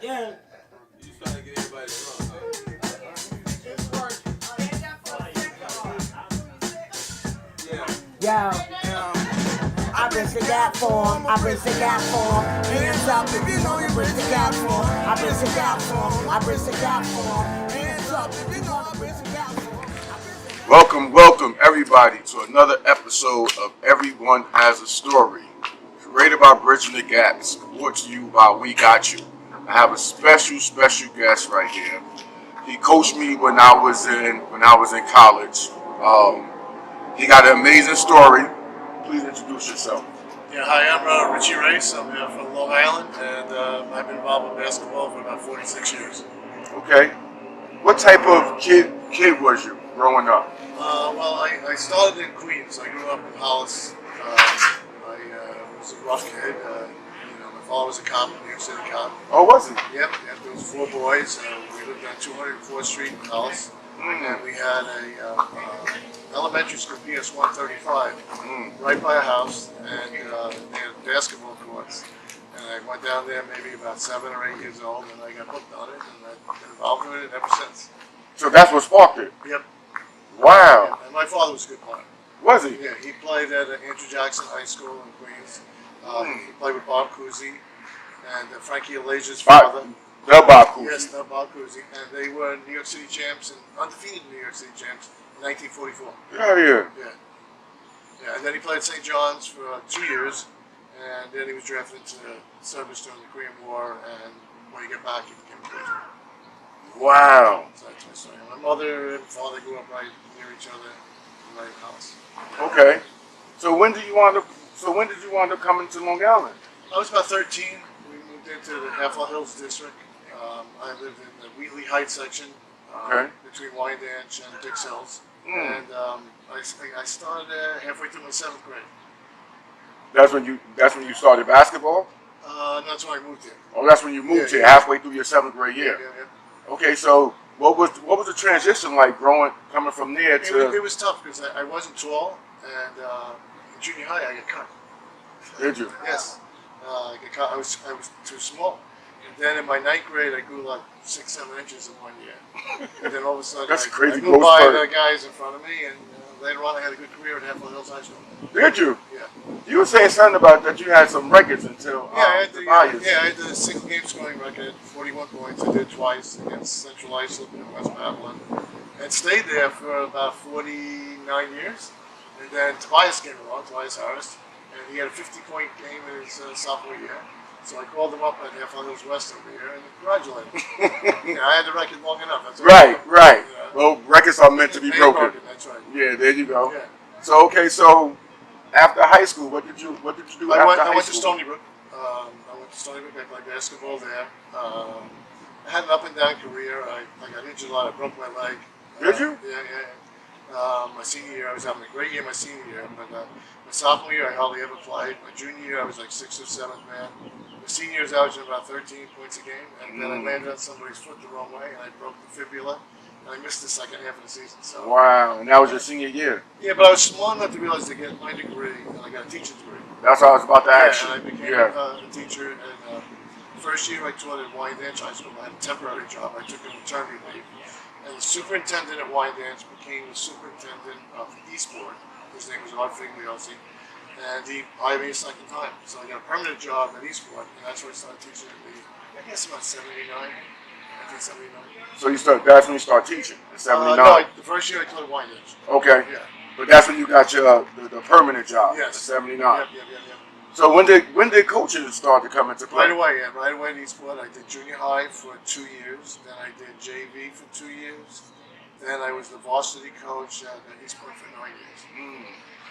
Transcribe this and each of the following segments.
again. You trying to get everybody drunk, huh? Yo, I bridge the gap for him. I bridge the gap for him. Hands up if you know you bridge the gap for him. I bridge the gap for him. I bridge the gap for him. Hands up if you know I bridge the gap for him. Welcome everybody to another episode of Everyone Has a Story, created by Bridging the Gaps, brought to you by We Got You. I have a special guest right here. He coached me when I was in college. He got an amazing story. Please introduce yourself. Yeah, hi, I'm Coach Wrase. I'm from Long Island, and I've been involved with basketball for about 46 years. Okay. What type of kid was you growing up? Well, I started in Queens. I grew up in Hollis. I was a rough kid. My father was a cop, New York City cop. Oh, was he? Yep. There was 4 boys. We lived on 204th Street in Hollis, and we had a elementary school, PS 135, right by our house, and they had basketball courts. And I went down there maybe about 7 or 8 years old, and I got hooked on it, and I've been involved with it ever since. So that's what sparked it? Yep. Wow. Yeah, and my father was a good player. Was he? Yeah, he played at Andrew Jackson High School in Queens. He played with Bob Cousy and Frankie Alaja's father. Bob Cousy. Yes, Bob Cousy. And they were New York City champs, and undefeated New York City champs in 1944. Yeah, and then he played at St. John's for 2 years, and then he was drafted into service during the Korean War, and when he got back, he became a coach. Wow. So that's my story. My mother and father grew up right near each other, right in the house. Okay. So when did you wind up coming to Long Island? I was about 13. We moved into the Half Hills district. I lived in the Wheatley Heights section, between Wyandanch and Dix Hills. And I started halfway through my 7th grade. That's when you started basketball? That's when I moved here. Oh, that's when you moved here, halfway through your 7th grade year. Yeah. Okay, so what was the transition like coming from there to? It was tough because I wasn't tall, and in junior high I got cut. Did you? Yes, I got cut. I was too small. And then in my 9th grade, I grew like 6-7 inches in 1 year. And then all of a sudden, That's I crazy. moved by the guys in front of me, and later on, I had a good career at Half Hills High School. Did you? Yeah. You were saying something about that you had some records until I had the 6-game scoring record, 41 points. I did it twice against Central Islip and West Babylon, and stayed there for about 49 years. And then Tobias came along, Tobias Harris, and he had a 50-point game in his sophomore year. So I called him up at Half Hills West over here and congratulated him. I had the record long enough. That's right. Well, records are meant to be broken. That's right. Yeah, there you go. Yeah. So after high school, what did you do after high school? I went to Stony Brook. I played basketball there. I had an up and down career. I got injured a lot. I broke my leg. Did you? Yeah. My senior year, I was having a great year. My senior year, but my sophomore year, I hardly ever played. My junior year, I was like 6th or 7th man. My senior year, I was averaging about 13 points a game, and then I landed on somebody's foot the wrong way, and I broke the fibula, and I missed the second half of the season. So. Wow, and that was your senior year. Yeah, but I was smart enough to realize to get my degree, and I got a teaching degree. That's what I was about to ask you. And I became a teacher, and first year I taught at Wyandanch High School. I had a temporary job. I took a maternity leave. And the superintendent at Wyandanch became the superintendent of Eastport. His name was Art Figliosi. And he hired me a second time. So I got a permanent job at Eastport, and that's where I started teaching I guess about 1979. So that's when you start teaching, in 79? No, the first year I taught at Wyandanch. Okay. Yeah. But that's when you got your the permanent job, yes. in 79. Yep. So when did coaches start to come into play? Right away in Eastport. I did junior high for 2 years. Then I did JV for 2 years. Then I was the varsity coach at Eastport for 9 years.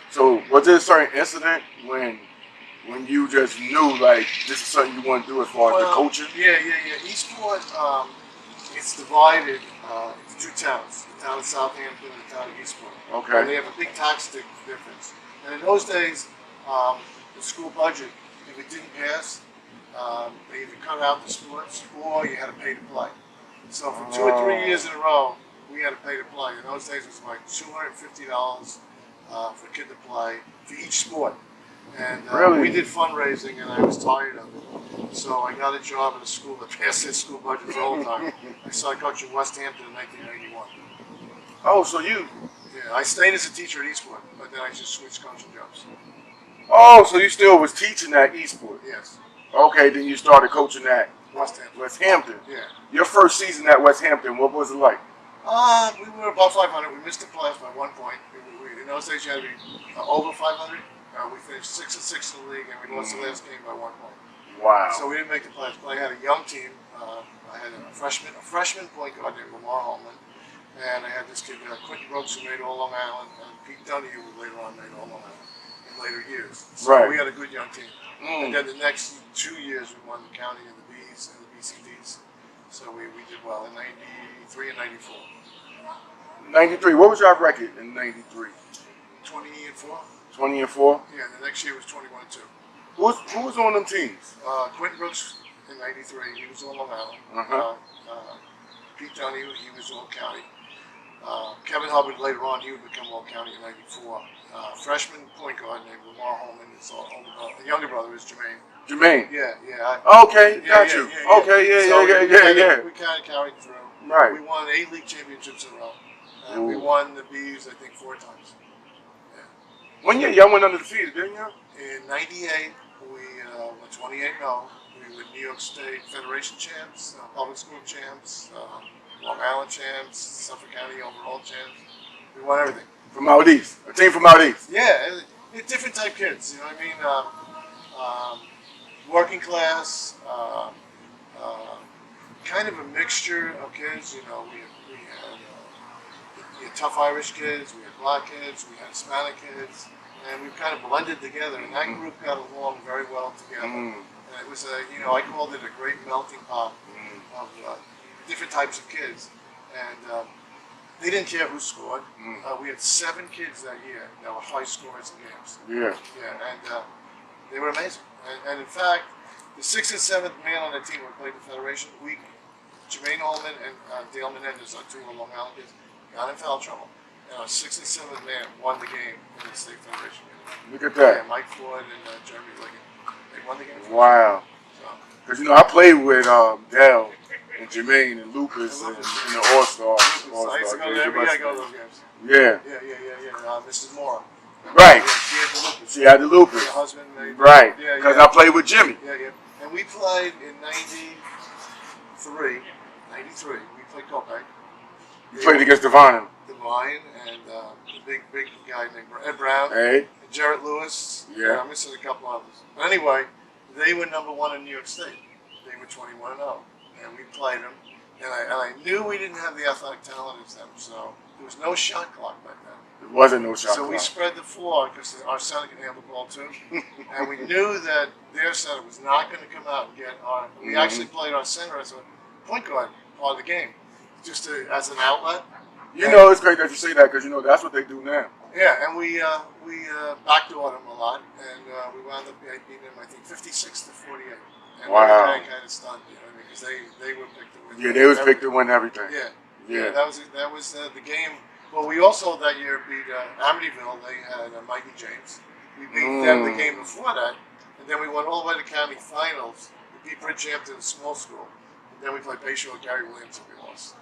So was there a certain incident when you just knew like this is something you want to do as far as the coaching? Yeah. Eastport, it's divided into 2 towns: the town of Southampton and the town of Eastport. Okay. And they have a big tax difference. And in those days, the school budget, if it didn't pass, they either cut out the sports or you had to pay to play. So for 2 or 3 years in a row, we had to pay to play. In those days, it was like $250 for a kid to play for each sport. And Really? we did fundraising, and I was tired of it. So I got a job at a school that passed their school budgets all the time. I started coaching West Hampton in 1991. Oh, so you? Yeah, I stayed as a teacher at Eastwood, but then I just switched coaching jobs. Oh, so you still was teaching at Eastwood? Yes. Okay, then you started coaching at West Hampton. West Hampton. Yeah. Your first season at West Hampton, what was it like? We were above 500. We missed the playoffs by 1 point. In those days, you had to be over 500. We finished 6-6 in the league, and we lost the last game by 1 point. Wow. So we didn't make the playoffs. But I had a young team. I had a freshman point guard named Lamar Holman, and I had this kid, Quentin Brooks, who made All Long Island, and Pete Dunny, who later on made All Long Island in later years. So Right. we had a good young team. And then the next 2 years, we won the county and the Bs and the BCDs. So we did well in 93 and 94. 93. What was your record in 93? 20-4. 20-4. Yeah, the next year was 21-2. Who was on them teams? Quentin Brooks in 93, he was on Long Island. Pete Dunny, he was all county. Kevin Hubbard later on, he would become all county in 94. Freshman point guard named Lamar Holman, his younger brother is Jermaine. Jermaine. Yeah. Okay, got you. Okay, yeah. We kind of carried through. Right. We won 8 league championships in a row. And we won the Bs, I think, 4 times. Yeah. 1 year, y'all went undefeated, didn't you? In 98, we went 28-0. We were New York State Federation champs, public school champs, Long Island champs, Suffolk County overall champs. We won everything. From out east. A team from out east. Yeah, different type kids, you know what I mean? Working class, kind of a mixture of kids. You know, we had tough Irish kids, we had black kids, we had Hispanic kids, and we kind of blended together. And that group got along very well together. And it was I called it a great melting pot of different types of kids. And they didn't care who scored. We had 7 kids that year that were high scorers in games. Yeah. And they were amazing. And in fact, the 6th and 7th man on the team who played the Federation, Jermaine Holman and Dale Menendez, our 2 Long Island kids, got in foul trouble. And our 6th and 7th man won the game in the state Federation game. Look at that. Yeah, Mike Floyd and Jeremy Liggett. They won the game. Wow. Because, I played with Dale and Jermaine and Lucas and the All-Stars. I used to go there every year. I go to those games. Yeah. Yeah. Mrs. Moore. Right. Yeah, She had the lupus. her husband. Right. Because I played with Jimmy. Yeah. And we played in 93. We played Copac. You played against Devine. Devine and the big guy named Ed Brown. Hey. And Jarrett Lewis. Yeah. I'm missing a couple others. But anyway, they were number 1 in New York State. They were 21-0. And we played them. And I knew we didn't have the athletic talent as them, so there was no shot clock back then. There wasn't no shot So we clock. spread the floor because our center can handle the ball too. And we knew that their center was not going to come out and get our. We actually played our center as a point guard part of the game, just as an outlet. It's great that you say that because, that's what they do now. Yeah, and we backdoored them a lot, and we wound up beating them, I think, 56-48. And Wow. we were kind of stunned, because they were picked to win. Yeah, they was picked to win everything. Yeah. That was the game. Well, we also that year beat Amityville. They had Mikey James. We beat them the game before that, and then we went all the way to county finals. We beat Bridgehampton, small school, and then we played Bayshore, Gary Williams, and we lost.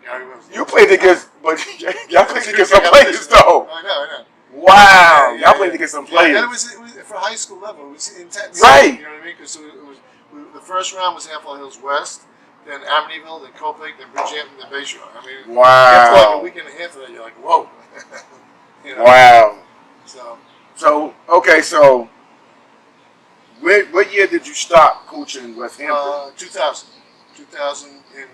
Gary Williams. You played against, but y'all played against some players though. I know. Wow, y'all played against some players. And it was for high school level. It was intense. Right. You know what I mean? Because the first round was Hampton Hills West, then Amityville, then Copac, then Bridgehampton, then Bayshore. I mean, wow. After like a week and a half of that, you're like, whoa. Wow. So what year did you stop coaching West Hampton? 2000. In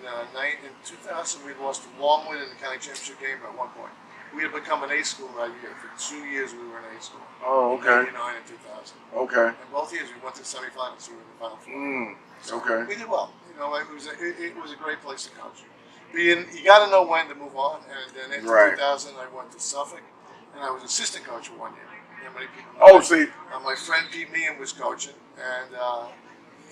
2000, we lost to Longwood in the county championship game at 1 point. We had become an A school that year. For 2 years, we were an A school. Oh, okay. In 99 and 2000. Okay. And both years, we went to the semifinals. We were in the final 4. Okay. We did well. It was a great place to coach. You got to know when to move on. And then in 2000, I went to Suffolk, and I was assistant coach for 1 year. Many people know my friend Pete Meehan was coaching, and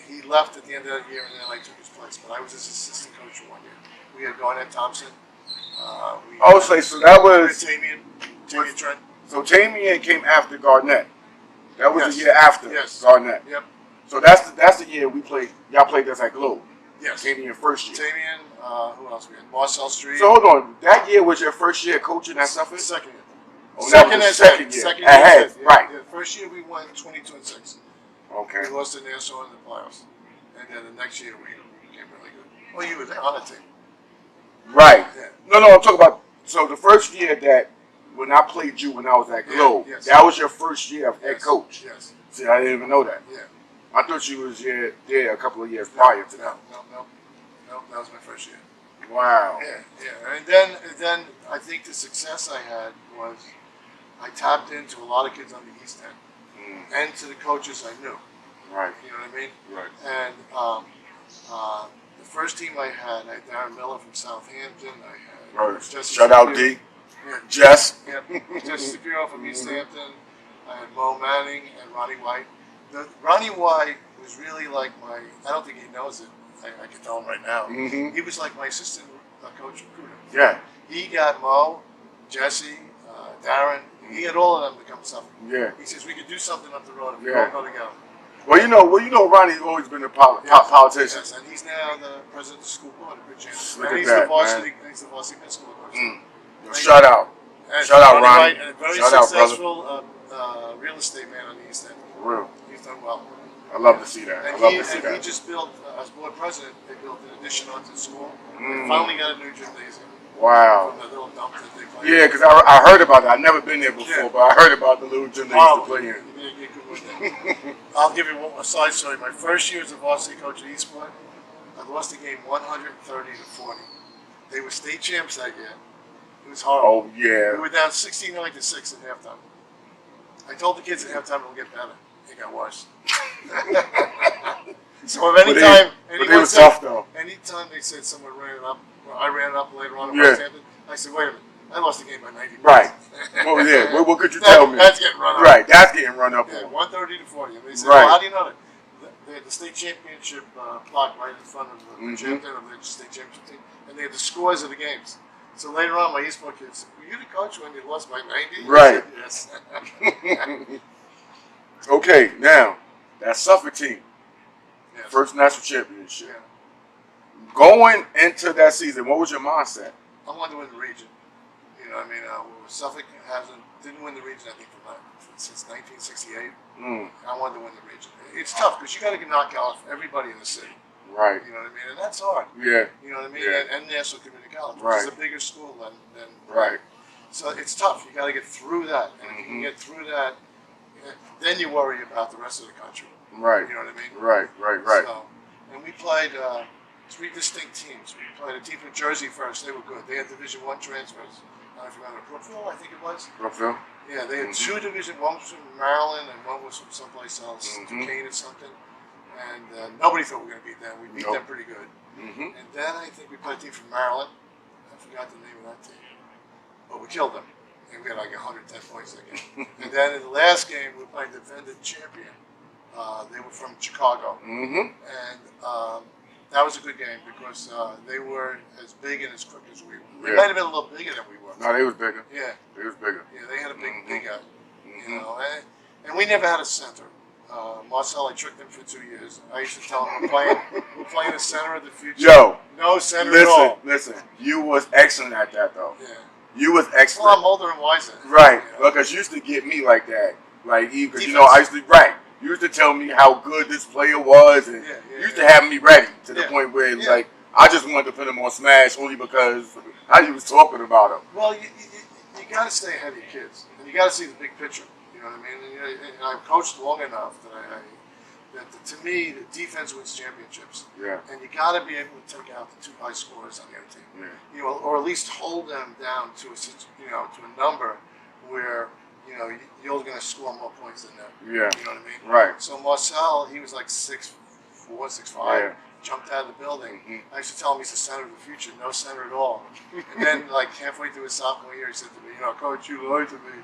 he left at the end of that year, and then I took his place. But I was his assistant coach for 1 year. We had Garnett Thompson. So that was Tamian Trent. So Tamian came after Garnett. That was Yes. the year after Yes. Garnett. Yep. So that's the year we played. Y'all played us at Globe. Yes. Came in your first year. Damien, who else we had? Marcel Street. So hold on. That year was your first year coaching at Suffolk? Second year. Oh, that was the second year. Second Ahead, year. Yeah, right. yeah. First year we won 22-6. Okay. We lost to Nassau in the playoffs. And then the next year we became really good. Well, you were there on the team. Right. Yeah. No, I'm talking about. So the first year that when I played you when I was at Globe, yes. that was your first year of head coach. Yes. See, I didn't even know that. Yeah. I thought you was there a couple of years prior to that. No, that was my first year. Wow. Yeah. And then I think the success I had was I tapped into a lot of kids on the East End and to the coaches I knew. Right. You know what I mean? Right. And the first team I had Darren Miller from Southampton. I had Right. Jesse Shout out Shapiro. D. Yeah. Jess. Yeah, Jesse Shapiro from East Hampton. I had Mo Manning and Ronnie White. Ronnie White was really like my, I don't think he knows it. I can tell him right now. Mm-hmm. He was like my assistant coach recruiter. Yeah. He got Mo, Jesse, Darren. He had all of them to come to Suffolk. Yeah. He says, we could do something up the road if we Yeah. all go together. Well, you know, Ronnie's always been a politician. Yes, and he's now the president of the school board at Bridgehampton. Look And at he's that, the varsity, man. he's the varsity basketball coach. Yo, shout out. And Shout out, Ronnie Ronnie. White, and a very Shout out, successful real estate man on the East End. For real. He's done well. I love to see that. And I love he, to see and he that. just built, as board president, they built an addition onto the school. They Mm. finally got a new gymnasium Wow. from the little dump that they played. Yeah, because I heard about it. I've never been there before, Yeah. but I heard about the little gym they used to play in. I'll give you a side story. My first year as a varsity coach at Eastport, I lost the game 130-40. They were state champs that year. It was horrible. Oh, yeah. We were down 69-6 at halftime. I told the kids at halftime it'll get better. It got worse. So if But it was tough, though. anytime they said someone ran it up, or I ran it up later on in Yeah. West Hampton, I said, wait a minute, I lost the game by 90 points. Right. Well, yeah. What could you tell me? That's getting run up. Right. That's getting run up Yeah, on. 130-40. And they said, Right. well, how do you know that? They had the state championship plaque right in front of the Mhm. Hampton of the state championship team, and they had the scores of the games. So later on, my Eastport kids said, were you the coach when you lost by 90? Right. I said, yes. Okay, now, that Suffolk team, Yes. first national championship. Yeah. Going into that season, what was your mindset? I wanted to win the region. You know, I mean, Suffolk didn't win the region, I think, since 1968. I wanted to win the region. It's tough because you got to knock off everybody in the city. Right. You know what I mean? And that's hard. Yeah. You know what I mean? Yeah. And Nassau Community College, which Right. is a bigger school than Right. So it's tough. You got to get through that. And if you can get through that, then you worry about the rest of the country. Right. You know what I mean? Right. So, and we played 3 distinct teams. We played a team from Jersey first. They were good. They had Division I transfers. I don't know if you remember Brookville, I think it was. Brookville? Yeah, they had 2 division. One was from Maryland and one was from someplace else, Duquesne or something. And nobody thought we were going to beat them. We beat them pretty good. And then I think we played a team from Maryland. I forgot the name of that team. But we killed them. And we had like 110 points that game. And then in the last game, we played the defending champion. They were from Chicago. And that was a good game because they were as big and as quick as we were. They might have been a little bigger than we were. No, they was bigger. Yeah. They was bigger. Yeah, they had a big guy. You know, and we never had a center. Marcel, I tricked him for 2 years. I used to tell him we're playing the center of the future. Yo, no center at all. listen. You was excellent at that, though. Yeah. You was Well, excellent. I'm older and wiser. Right. You know? Because you used to get me like that. Like, because, you know, Defense. I used to, right. You used to tell me how good this player was, and you used to have me ready to the point where it was like, I just wanted to put him on smash only because how you was talking about him. Well, you got to stay ahead of your kids, and you got to see the big picture. You know what I mean? And I've coached long enough that that to me, the defense wins championships. Yeah. And you got to be able to take out the 2 high scorers on the other team. Yeah. You know, or at least hold them down to a number where you're going to score more points than them. Yeah. You know what I mean? Right. So Marcel, he was like 6'4", 6'5", Yeah. jumped out of the building. I used to tell him he's the center of the future, no center at all. And then, like halfway through his sophomore year, he said to me, Coach, you lied to me.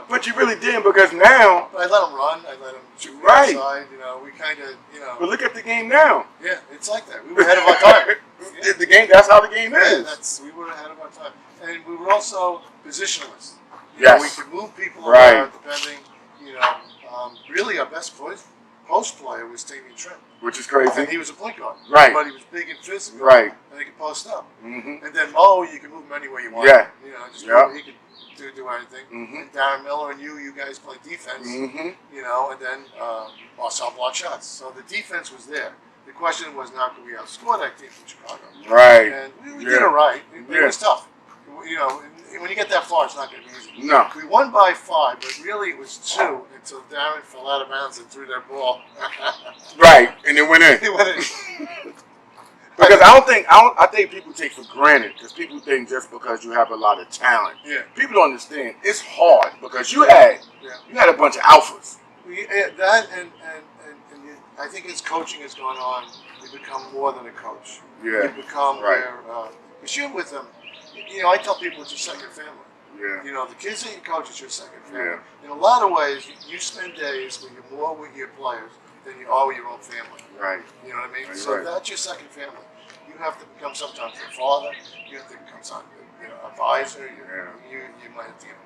But you really didn't, because now, I let him run. I let him shoot Right. outside. We kind of, but look at the game now. Yeah, it's like that. We were ahead of our time. Yeah. The game, that's how the game Yeah, is. we were ahead of our time, and we were also positionless. Yes. We could move people Right. around depending. really our best post player was Damian Trent. Which is crazy. And he was a point guard. Right. But he was big and physical. Right. And he could post up. Mm-hmm. And then Mo, you can move him anywhere you want. Yeah. You know, just he could do anything. Mm-hmm. And Darren Miller and you guys play defense. Mm-hmm. You know, and then Marcel block shots. So the defense was there. The question was, now could we outscore that team from Chicago? Right. And we did it right. It was tough. You know, when you get that far, it's not going to be easy. No. We won by 5, but really it was 2 until Darren fell out of bounds and threw that ball. Right, and it went in. It went in. Because I think people take for granted, because people think just because you have a lot of talent. Yeah. People don't understand. It's hard because you had a bunch of alphas. That and I think as coaching has gone on, you become more than a coach. Yeah. You become because you're with them. You know, I tell people it's your second family. Yeah. You know, the kids that you coach is your second family. Yeah. In a lot of ways, you spend days when you're more with your players than you are with your own family. Right. You know what I mean? Right, So right. that's your second family. You have to become sometimes their father. You have to become some advisor. You might have to give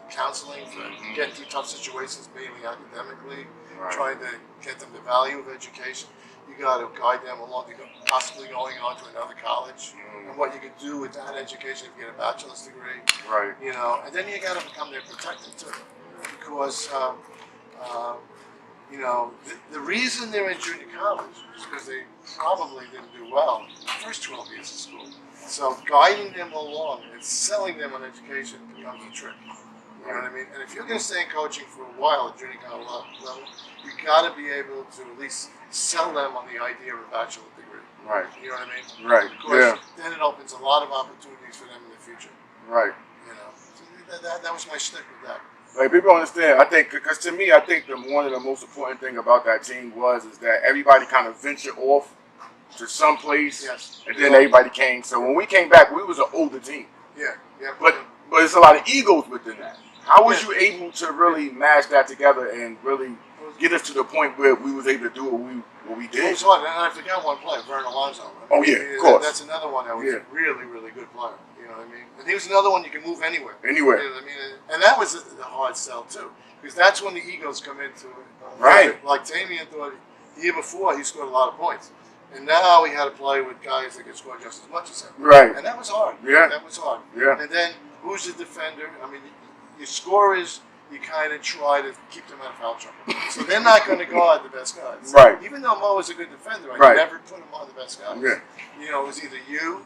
counseling for getting through tough situations, mainly academically, trying to get them the value of education. You got to guide them along, possibly going on to another college, and what you can do with that education if you get a bachelor's degree. Right. You know, and then you got to become their protector too, because you know the reason they're in junior college is because they probably didn't do well the first 12 years of school. So guiding them along and selling them on education becomes a trick. You know what I mean? And if you're going to stay in coaching for a while at junior college level, you got to be able to at least sell them on the idea of a bachelor's degree. Right. You know what I mean? Right. Because then it opens a lot of opportunities for them in the future. Right. You know, so that was my stick with that. Like, people understand. I think, because to me, I think one of the most important thing about that team is that everybody kind of ventured off to some place, and then everybody came. So when we came back, we was an older team. Yeah. But it's a lot of egos within that. How was you able to really mash that together and really get us to the point where we was able to do what we did? It was hard, and I forgot one player, Vern Alonzo. Oh yeah, of course. That's another one that was a really, really good player. You know what I mean? And he was another one you can move anywhere. Anywhere. You know what I mean? And that was the hard sell too, because that's when the egos come into it. Right. Like Damian thought the year before he scored a lot of points, and now he had to play with guys that could score just as much as him. Right. And that was hard. Yeah. That was hard. Yeah. And then who's the defender? I mean, your scorers, you kind of try to keep them out of foul trouble. So they're not going to guard the best guys. Right. Even though Mo is a good defender, I never put him on the best guys. Yeah. You know, it was either you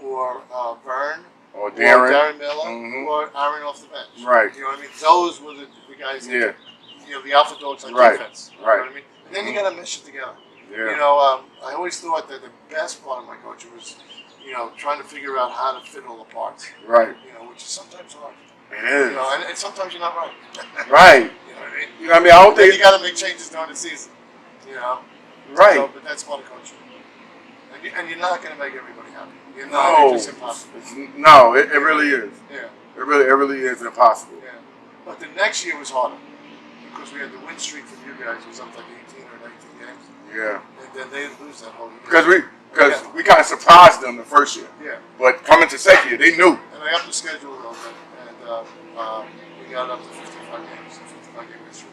or Vern or Darren Miller or Aaron off the bench. Right. You know what I mean? Those were the guys that, you know, the alpha dogs on defense. You know what I mean? And then you got to mesh it together. Yeah. You know, I always thought that the best part of my coaching was, you know, trying to figure out how to fit all the parts. Right. You know, which is sometimes hard. It is. You know, and sometimes you're not right. Right. You know what I mean? You know what I mean? I don't think you got to make changes during the season. You know. Right. So, but that's part of coaching. And you're not going to make everybody happy. You're not. It's impossible. No, it really is. Yeah. It really is impossible. Yeah. But the next year was harder because we had the win streak from you guys. It was up like 18 or 19 games. Yeah. And then they lose that whole year. Because we kind of surprised them the first year. Yeah. But coming to second year, they knew. And I upped the schedule a little bit, and we got up to 55 games, 55 game win streak,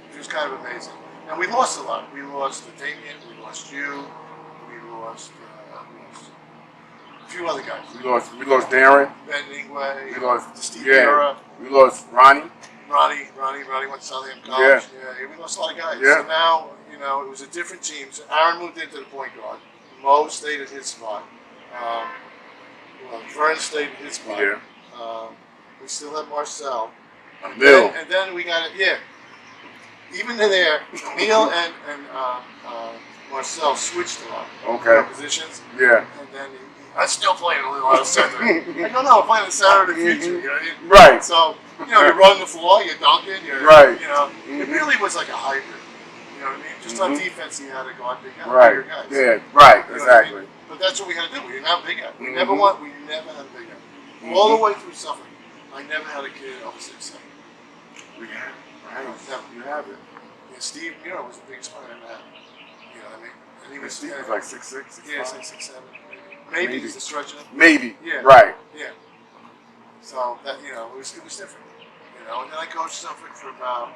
which was kind of amazing. And we lost a lot. We lost to Damian, we lost you, we lost a few other guys. We lost Darren. Ben Ingway. We lost Steve Vera. We lost Ronnie. Ronnie went to Southampton College. Yeah, we lost a lot of guys. Yeah. So now, you know, it was a different team. So Aaron moved into the point guard. Mo stayed at his spot. Vern stayed at his spot. Yeah. We still had Marcel. Neil. And then we got it, even in there, Neil and Marcel switched a lot. Their positions. Yeah. And then I'm still playing a little out of center. I don't know, I'm playing the center of the future. You know what I mean? Right. So, you know, you're running the floor, you're dunking, you know, it really was like a hybrid. You know what I mean? Just on defense, he had to guard bigger guys. Yeah, right, You know exactly. what I mean? But that's what we had to do. We didn't have big guys. We never had big guys. All the way through Suffolk, I never had a kid over 6'7". We have, right? Never. You have it. Yeah, Steve Muir was the biggest player I ever had. You know what I mean? And he was Steve was like 6'6", 6'5". Yeah, 6'7". Maybe he's a stretch of Maybe. Yeah. Right. Yeah. So that, you know, it was different. You know, and then I coached Suffolk for about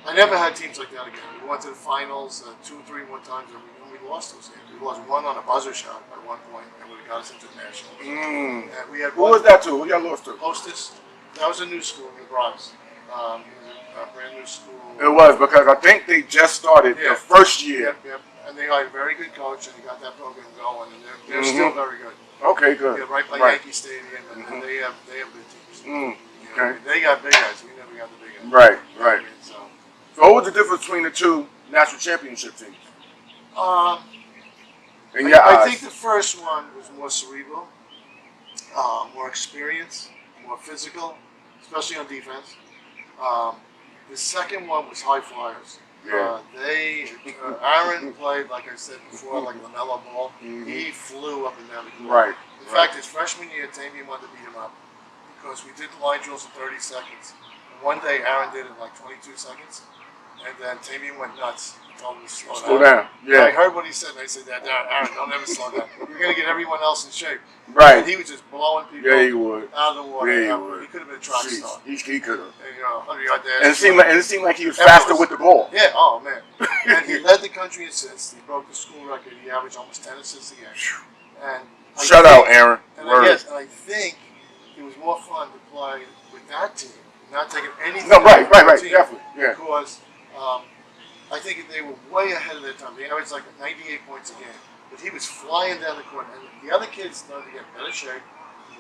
I never had teams like that again. We went to the finals 2 or 3 more times, and we lost those games. We lost one on a buzzer shot at one point, and would have got us into the nationals. And we had Who was that to? Who y'all lost to? Hostess. That was a new school in the Bronx. It was a brand new school. It was, because I think they just started the first year. Yep. And they got a very good coach, and he got that program going, and they're still very good. Okay, good. Yeah, right by Yankee Stadium, and they have good teams. Okay. They got big guys. We never got the big guys. Right. So what was the difference between the two national championship teams? I think the first one was more cerebral, more experience, more physical, especially on defense. The second one was high flyers. Yeah. Aaron played, like I said before, like LaMelo Ball. He flew up and down the court. Right. In fact, his freshman year, Tamian wanted to beat him up because we did the line drills in 30 seconds. And one day, Aaron did it in like 22 seconds, and then Tamian went nuts. Told him to slow down. Yeah. I heard what he said, and I said, Aaron, don't ever slow down. You're going to get everyone else in shape. Right. And he was just blowing people Yeah, he would. out of the water. Yeah, he would. He could have been a track star. He could have. And, 100-yard dash. And it seemed like he was faster with the ball. Yeah, oh man. And he led the country in assists. He broke the school record. He averaged almost 10 assists a game. And Shout out, Aaron. And I think it was more fun to play with that team, not taking anything. No, right, team, definitely. Yeah. Because I think they were way ahead of their time. They averaged like 98 points a game. But he was flying down the court, and the other kids started to get better shape,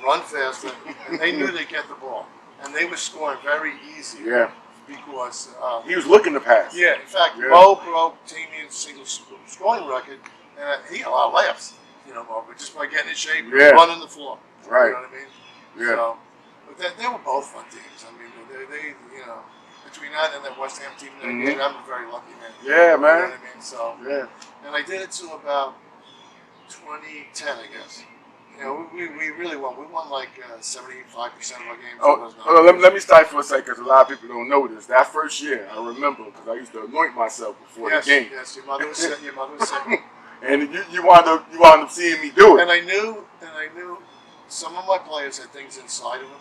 run faster, and they knew they'd get the ball. And they were scoring very easy. Yeah. Because he was looking to pass. Yeah, in fact, Mo broke Tamian's single scoring record, and he had a lot of layups, Mo, but just by getting in shape, running the floor. Right. You know what I mean? Yeah. So, but they were both fun teams. I mean, they between that and that West Ham team, I'm a very lucky man. Yeah, man. You know what I mean? So, yeah. And I did it to about 2010, I guess. We really won. We won like 75% of our games. Let me stop for a second, because a lot of people don't know this. That first year, I remember, because I used to anoint myself before the game. Yes, your mother was sick. And you wound up seeing me do it. And I knew some of my players had things inside of them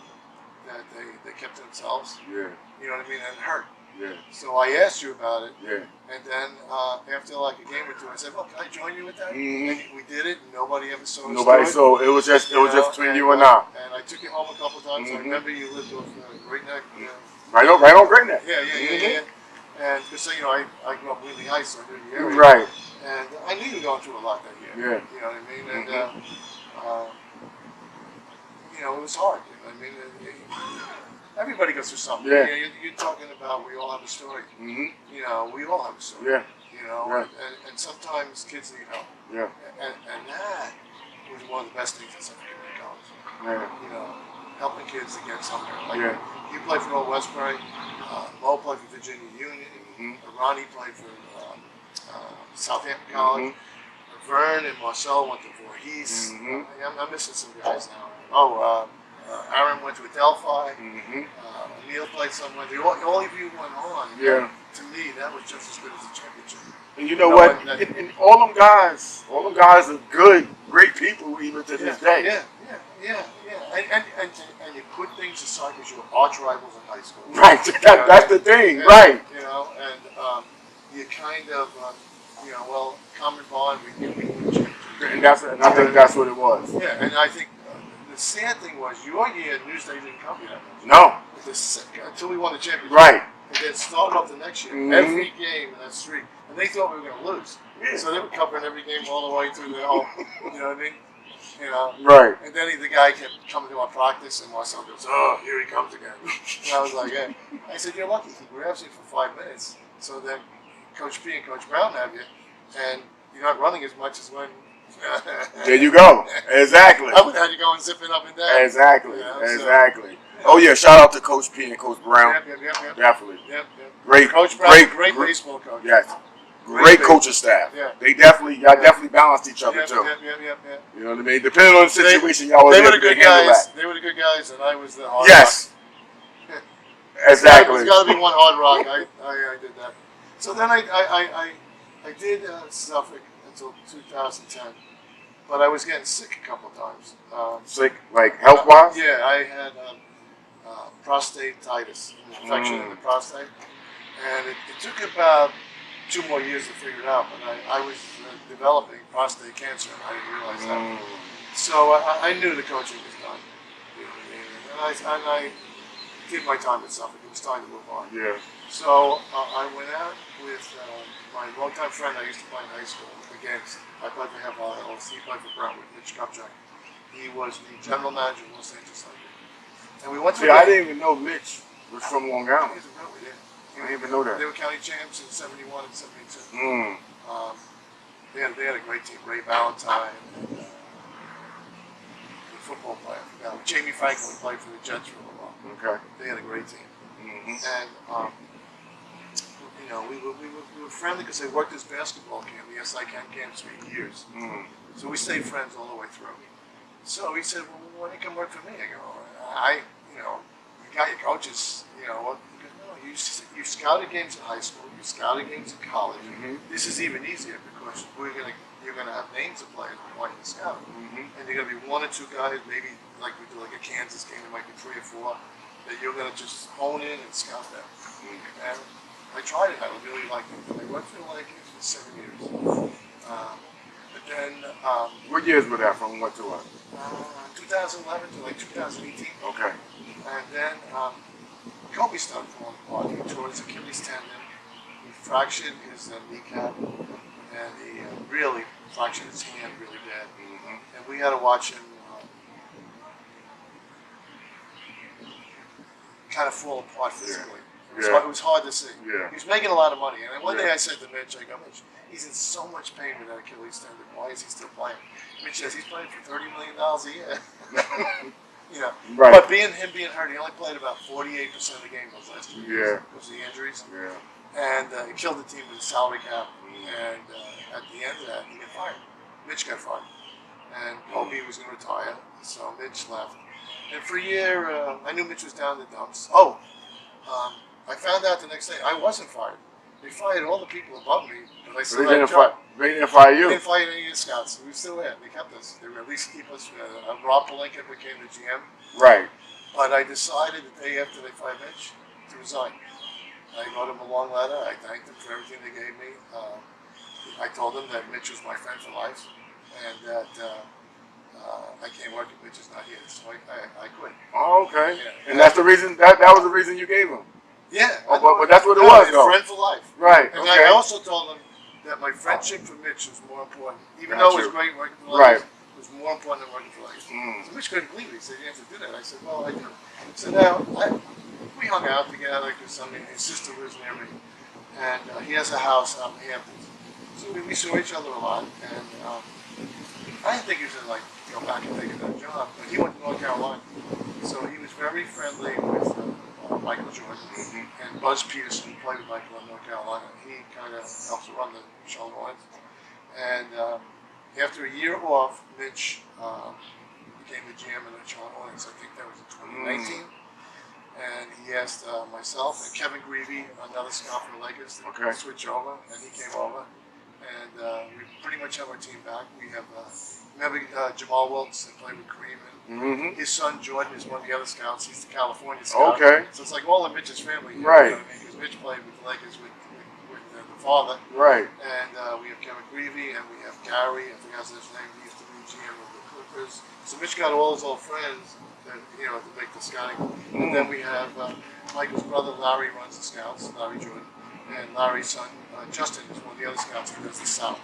that they kept to themselves. Yeah. You know what I mean? And it hurt. Yeah. So I asked you about it. Yeah. And then after like a game or two, I said, "Well, can I join you with that?" Mm-hmm. And we did it. And nobody ever saw us. Nobody saw it. It was just between you and I. And I took you home a couple of times. I remember you lived off Great Neck. Right on Great Neck. Yeah. And because I grew up really high, so I knew the area. Right. And I knew you were going through a lot that year. Yeah. You know what I mean? And it was hard. You know what I mean? Everybody goes through something. Yeah. You're talking about we all have a story. Mm-hmm. We all have a story. Yeah. Right. And sometimes kids need help. Yeah. And that was one of the best things in Central Community College. Yeah. Helping kids to get somewhere. Like you played for Old Westbury, Mo played for Virginia Union, Ronnie played for Southampton College, Vern and Marcel went to Voorhees. I'm missing some guys now. Aaron went to Adelphi. Neil played somewhere. All of you went on. Yeah. To me, that was just as good as a championship. And you know what? And all them guys are good, great people even to this day. Yeah. And you put things aside because you were arch rivals in high school. Right. That's the thing. Right. And you kind of, common bond. We And I think that's what it was. Yeah, and I think the sad thing was your year, Newsday didn't cover you that much. No. Until we won the championship. Right. And then started off the next year, every game in that streak. And they thought we were going to lose. Yeah. So they were covering every game all the way through the whole, you know what I mean? Right. And then the guy kept coming to our practice, and Marcel goes, "Oh, here he comes again." And I was like, "Yeah." I said, "You're lucky. We're absent for 5 minutes. So then Coach P and Coach Brown have you, and you're not running as much as when." There you go. Exactly. I would have had you going zipping up and down. Exactly. So, Oh yeah, shout out to Coach P and Coach Brown. Yep. Definitely. Yep. Great Coach Brown, great baseball coach. Yes. Great coaching staff. Yeah. Y'all definitely balanced each other too. Yep. You know what I mean? Depending on the situation, y'all They were were the good guys. They were the good guys, and I was the hard Yes. rock. Exactly. There's got to be one hard rock. I did that. So then I did Suffolk until 2010, but I was getting sick a couple of times. Sick, like health wise? Yeah, I had prostatitis, an infection in the prostate, And it took about 2 more years to figure it out, but I was developing prostate cancer, and I didn't realize that. So I knew the coaching was done. And I did my time at Suffolk. It was time to move on. Yeah. So I went out with my longtime friend I used to play in high school against. I played for Hampton. He played for Brentwood, Mitch Kupchak. He was the general manager of Los Angeles Lakers. And we went to I didn't even know Mitch was from Long Island. He's a Brentwood, yeah. I didn't even know that. They were county champs in '71 and '72. They had a great team. Ray Valentine, and, the football player. Jamie Franklin played for the Jets for a little while. Okay. They had a great team. And you know, we were friendly because they worked this basketball camp, the SI camps for years. So we stayed friends all the way through. So he said, "Well, why don't you come work for me?" I go, you know, you got your coaches, you know." He goes, "No, you scouted games in high school, you scouted games in college. This is even easier because you're gonna have names of players we want you to scout, and you're gonna be 1 or 2 guys, maybe like we do like a Kansas game, there might be 3 or 4 that you're gonna just hone in and scout them." And I tried it. I really liked it. I worked for the Lakers for 7 years. But then, What years were that from? What to what? 2011 to like 2018. Okay. And then Kobe started falling apart. He tore his Achilles tendon. He fractured his kneecap, and he really fractured his hand really bad. And we had to watch him kind of fall apart physically. It was hard to see. Yeah. He was making a lot of money. And one day I said to Mitch, I go, "Mitch, he's in so much pain with that Achilles tendon. Why is he still playing?" Mitch says he's playing for $30 million a year. You know. Right. But him being hurt, he only played about 48% of the game those last 2 years. Because of the injuries. Yeah. And he killed the team with a salary cap. And at the end of that, he got fired. Mitch got fired. And Kobe was going to retire, so Mitch left. And for a year, I knew Mitch was down in the dumps. I found out the next day I wasn't fired. They fired all the people above me, but I still had a job. They didn't fire you. They didn't fire any of the scouts. We were still there. They kept us. They were at least keep us. Rob Palenka became the GM. Right. But I decided the day after they fired Mitch to resign. I wrote him a long letter. I thanked them for everything they gave me. I told them that Mitch was my friend for life, and that I can't work if Mitch is not here. So I quit. Oh, okay. Yeah. And that's the reason. That was the reason you gave him. Yeah. But that's what it was, though. Friend for life. Right. And Okay. I also told them that my friendship for Mitch was more important. Even though it was great working for Lakers, it was more important than working for Lakers. So Mitch couldn't believe it. He said, "You have to do that." I said, "Well, I do." So now, we hung out together because his sister lives near me. And he has a house out in Hampton. So we saw each other a lot. And I didn't think he was going to go back and take another job. But he went to North Carolina. So he was very friendly with Michael Jordan and Buzz Peterson, who played with Michael in North Carolina. He kind of helps run the Charlotte Hornets. And after a year off, Mitch became the GM of the Charlotte Hornets. I think that was in 2019. And he asked myself and Kevin Greavy, another scout for the Lakers, to switch over, and he came over. And we pretty much have our team back. We have, remember Jamal Wilkes that played with Kareem? His son Jordan is one of the other scouts. He's the California scout. Okay. So it's like all of Mitch's family. Right. You know what I mean? Because Mitch played with the Lakers with the father. Right. And we have Kevin Greavy, and we have Gary, I forgot his name, he used to be GM of the Clippers. So Mitch got all his old friends that, to make the scouting. And then we have Michael's brother Larry runs the scouts, Larry Jordan. And Larry's son, Justin, is one of the other scouts who does the South.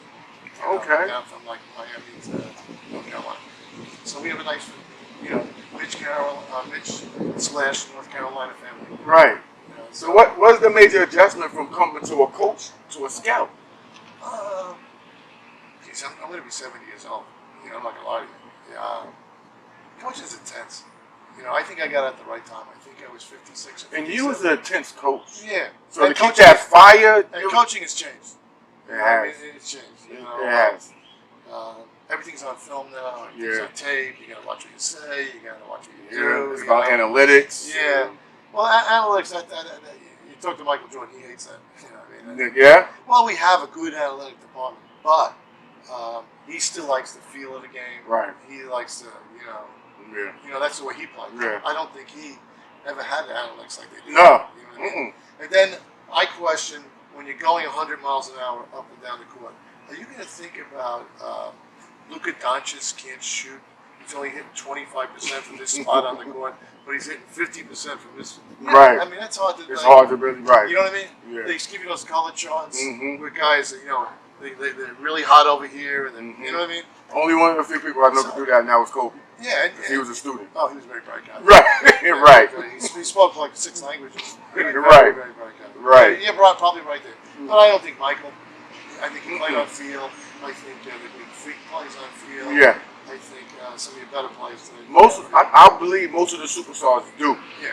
Okay. Down from Miami to North Carolina. So we have a nice, Mitch/North Carolina family. Right. So what was the major adjustment from coming to a coach to a scout? I'm going to be 70 years old. I'm not going to lie to you. Coaching is intense. I think I got at the right time. I think I was 56 or 57. And you was an intense coach. Yeah. So to keep that fire. And coaching has changed. It has. It's changed. It has. Everything's on film now. Everything's on tape. You got to watch what you say. You got to watch what you do. It's about analytics. Yeah. Well, analytics. You talk to Michael Jordan. He hates that. Yeah. Well, we have a good athletic department, but he still likes the feel of the game. Right. He likes to, Yeah. that's the way he plays. Yeah. I don't think he ever had analytics like they do. No. You know what I mean? And then I question when you're going 100 miles an hour up and down the court. Are you going to think about Luka Doncic can't shoot? He's only hitting 25% from this spot on the court, but he's hitting 50% from this. Right. I mean, that's hard to. It's hard to really right. You know what I mean? Yeah. They just give you those color charts with guys that they're really hot over here, and then you know what I mean. Only one of the few people I know to do that now is Kobe. Yeah, he was a student. Oh, he was a very bright guy. Right, Yeah, right. He spoke like 6 languages. Very, Right. very bright guy. Right. Yeah, probably right there. But I don't think Michael. I think he played on field. I think the Freak plays on field. Yeah. I think some of your better players today. I believe most of the superstars do. Yeah,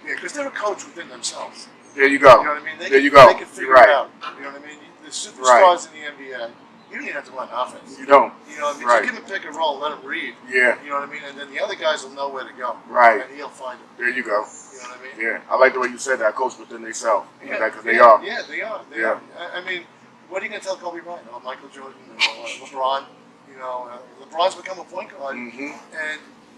because they're a coach within themselves. There you go. You know what I mean? There you go. They can figure it out. You know what I mean? The superstars in the NBA, you don't even have to run offense. You don't. You know what I mean? Right. Just give him pick and roll, let him read. Yeah. You know what I mean? And then the other guys will know where to go. Right. And he'll find it. There you go. You know what I mean? Yeah. I like the way you said that, coach within themselves. Yeah, Because they are. Yeah, they are. They Yeah. are. I mean, what are you going to tell Kobe Bryant? Michael Jordan, LeBron. You know, LeBron's become a point guard, and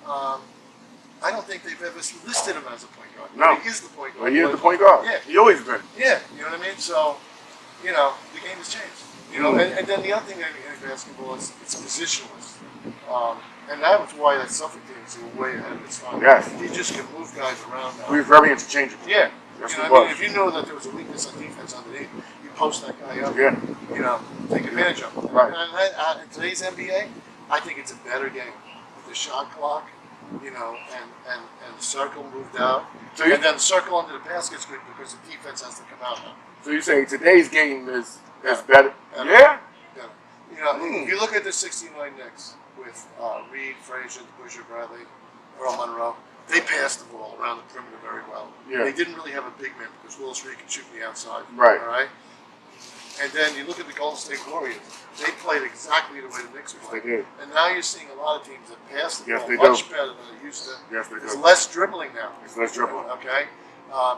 I don't think they've ever listed him as a point guard. No. He is the point guard. Well, he is the point guard. Yeah. He always been. Yeah, you know what I mean? So, the game has changed. You know, and then the other thing in basketball is it's positionless. And that's why that Suffolk team is way ahead of its time. Yes. He just can move guys around now. He was very interchangeable. Yeah. Yes, You know he what I mean? was. If you know that there was a weakness on defense underneath, you post that guy up. Yeah. Take advantage of it. Right. And in today's NBA, I think it's a better game with the shot clock, and the circle moved out. So And then the circle under the basket's good because the defense has to come out now. So you're saying today's game is Yeah. better? Better. Yeah. If you look at the 69 Knicks with Reed, Frazier, Boucher, Bradley, Earl Monroe, they passed the ball around the perimeter very well. Yeah. They didn't really have a big man because Willis Reed can shoot from the outside. Right. All right. And then you look at the Golden State Warriors. They played exactly the way the Knicks They played. did. And now you're seeing a lot of teams that pass the Yes, ball they much do. better than they used to. Yes, they There's do. less dribbling now. It's less dribbling. Okay.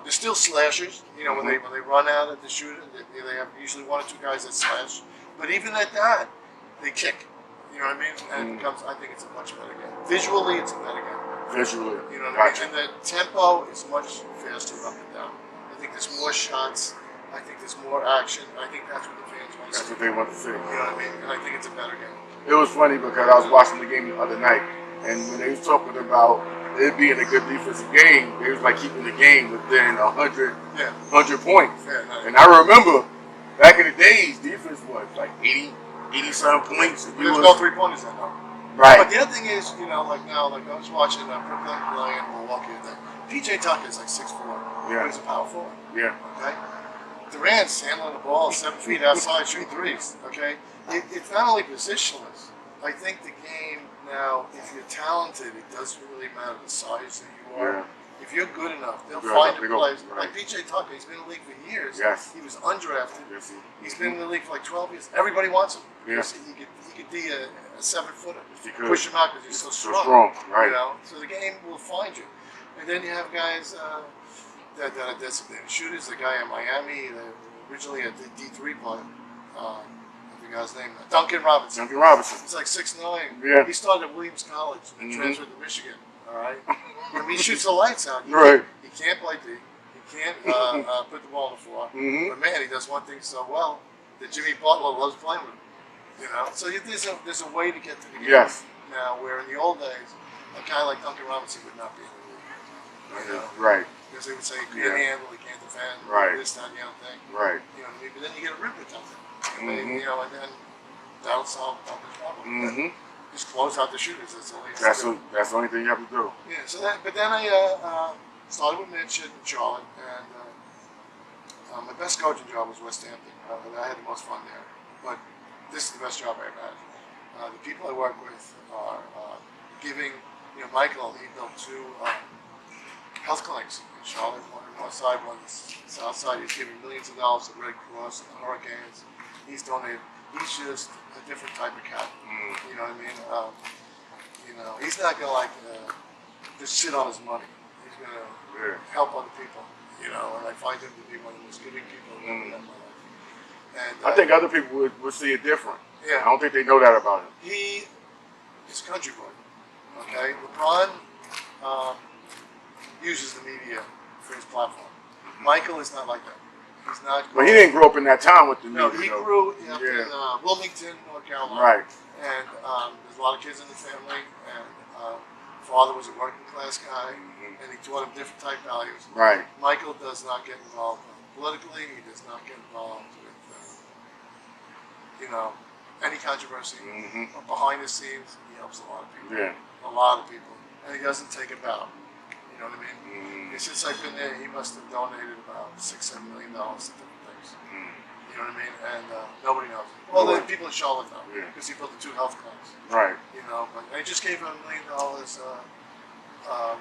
There's still slashers. When they run out at the shooter, they have usually 1 or 2 guys that slash. But even at that, they kick. You know what I mean? And it becomes. I think it's a much better game. Visually, it's a better game. Visually. You know what Gotcha. I mean? And the tempo is much faster up and down. I think there's more shots. I think there's more action. I think that's what the fans want to That's see. what they want to see. You know what I mean? And I think it's a better game. It was funny because I was watching the game the other night, and when they was talking about it being a good defensive game, they was like keeping the game within 100 points. Yeah, no, And I remember back in the days, defense was like 80-some points. there's no 3-pointers in though. Right. But the other thing is, like I was watching Brooklyn playing Milwaukee today. PJ Tucker is like 6'4". Yeah. He's a power forward. Yeah. Okay. Durant's handling the ball 7 feet outside, shooting threes. Okay. It's not only positionless. I think the game now, if you're talented, it doesn't really matter the size that you are. Yeah. If you're good enough, they'll Good find enough, the they go. plays. Right. Like PJ Tucker, he's been in the league for years. Yes. He was undrafted. Yes, He's been in the league for like 12 years. Everybody wants him. Yeah. Because he could be a 7-footer. He could. Push him out because he's so So strong. strong, right. So the game will find you. And then you have guys that are designated shooters. The guy in Miami, originally a D3 player. I forgot his name. Duncan Robinson. Duncan Robinson. He's like 6'9". Yeah. He started at Williams College and transferred to Michigan. All right. When he shoots the lights out, Right. he can't play D. He can't put the ball on the floor. But man, he does one thing so well that Jimmy Butler loves playing with him. So there's a way to get to the game Yes. now, where in the old days, a guy like Duncan Robinson would not be in the league. Right. Because they would say he can't handle, he can't defend, Right. this, that, and the other thing. Right. You know what I mean? But then you get a rim protector. And then, and then that'll solve Duncan's problem. Just close out the shooters. That's all he has to do. That's the only thing you have to do. Yeah, but then I started with Mitch in Charlotte, and my best coaching job was West Hampton. I had the most fun there. But this is the best job I ever had. The people I work with are giving, Michael, he built 2 health clinics in Charlotte, one on the north side, one on the south side. He's giving millions of dollars to Red Cross and the hurricanes. He's donated. He's just a different type of cat. You know what I mean? He's not gonna just sit on his money. He's gonna help other people. And I find him to be one of the most giving people I've ever met in my life. And I think other people would see it different. Yeah. I don't think they know that about him. He is a country boy. Okay, LeBron uses the media for his platform. Michael is not like that. He's not. But he didn't grow up in that town with the No, media, he though. grew up in Wilmington, North Carolina. Right. And there's a lot of kids in the family, and father was a working class guy, and he taught him different type values. Right. Michael does not get involved politically. He does not get involved with, any controversy. But behind the scenes, he helps a lot of people. Yeah. A lot of people, and he doesn't take a bow. You know what I mean? Since I've been there, he must have donated about $6-7 million to different things. You know what I mean? And nobody knows. Well, the people in Charlotte know, because he built the 2 health clinics. Right. But I just gave him $1 million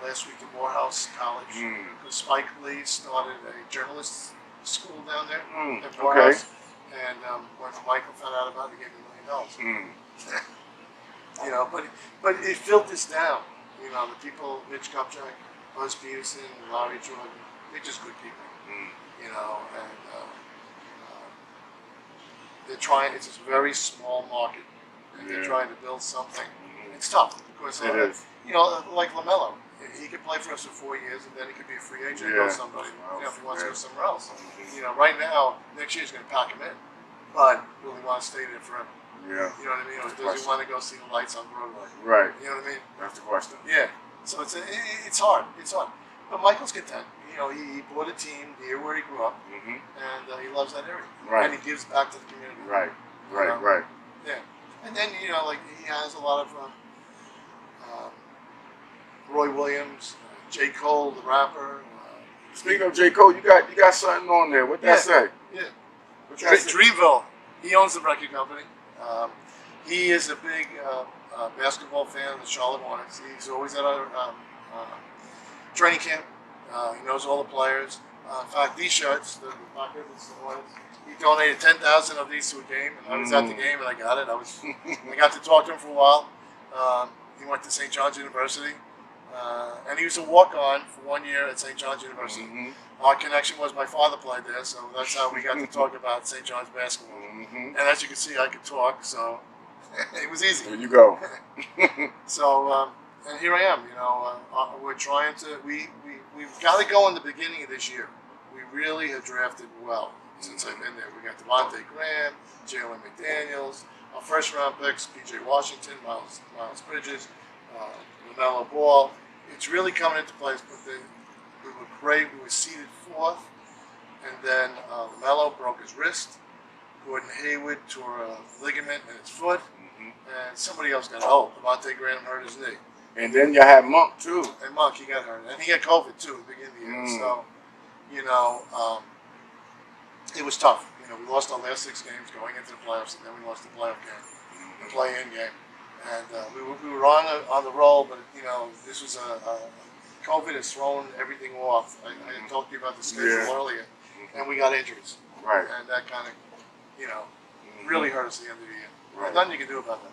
last week to Morehouse College, because Spike Lee started a journalist school down there at Morehouse. And when Michael found out about it, he gave me $1 million. But it filters down. The people, Mitch Kupchak, Buzz Peterson, Larry Jordan, they're just good people. And they're trying. It's a very small market, and they're trying to build something. It's tough because it is. Like LaMelo, he could play for us for 4 years, and then he could be a free agent and go somebody. If he wants to go somewhere else. Right now, next year he's going to pack him in, but will he want to stay there forever? Yeah. You know what I mean? Or does he want to go see the lights on Broadway? Right. You know what I mean? That's the question. Yeah. So it's hard. It's hard. But Michael's content. He bought a team near where he grew up, and he loves that area. Right. And he gives back to the community. Right. Right. Yeah. And then he has a lot of Roy Williams, J. Cole, the rapper. Speaking of J. Cole, you got something on there. What that say? Yeah. What that say? Dreamville. He owns the record company. He is a big basketball fan of the Charlotte Hornets. He's always at our training camp. He knows all the players. In fact, these shirts, the Grandkids, the Hornets, he donated 10,000 of these to a game, and I was at the game and I got it. I got to talk to him for a while. He went to St. John's University, and he was a walk-on for 1 year at St. John's University. Our connection was my father played there, so that's how we got to talk about St. John's basketball. And as you can see, I could talk, so it was easy. There you go. So, and here I am. We're trying to. We've got to go in the beginning of this year. We really have drafted well since I've been there. We got Devontae Graham, Jalen McDaniels, our first-round picks, P.J. Washington, Miles Bridges, LaMelo Ball. It's really coming into place. But we were great. We were seeded 4th, and then LaMelo broke his wrist. Gordon Hayward tore a ligament in his foot, and somebody else got hurt. Devontae Graham hurt his knee. And then you had Monk too. And Monk, he got hurt, and he got COVID too at the beginning of the year. So, it was tough. We lost our last 6 games going into the playoffs, and then we lost the playoff game, the play-in game, and we were on the roll. But this was COVID has thrown everything off. I talked to you about the schedule earlier, and we got injuries. Right. And that kind of really hurt us at the end of the year. Right. Nothing you can do about that.